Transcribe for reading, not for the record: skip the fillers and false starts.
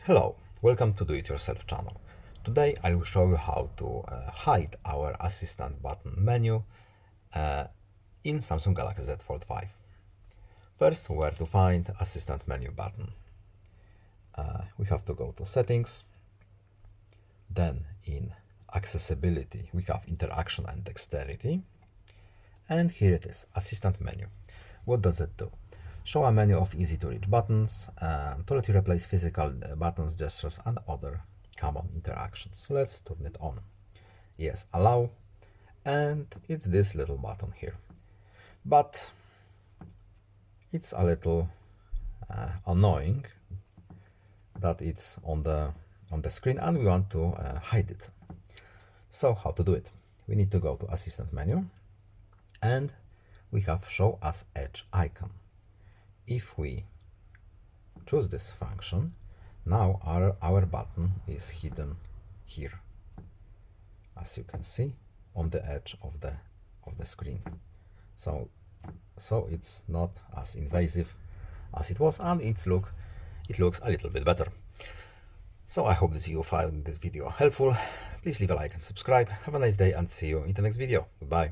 Hello, welcome to Do It Yourself channel. Today I will show you how to hide our assistant button menu in Samsung Galaxy Z Fold 5. First, where to find assistant menu button. We have to go to settings, then in accessibility we have interaction and dexterity, and here it is, assistant menu. What does it do? Show a menu of easy to reach buttons to let you replace physical buttons, gestures and other common interactions. So let's turn it on. Yes, allow, and it's this little button here. But it's a little annoying that it's on the screen and we want to hide it. So how to do it? We need to go to assistant menu and we have show as edge icon. If we choose this function, now our button is hidden here, as you can see, on the edge of the screen. So it's not as invasive as it was, and it looks a little bit better. So I hope that you found this video helpful. Please leave a like and subscribe. Have a nice day and see you in the next video. Goodbye.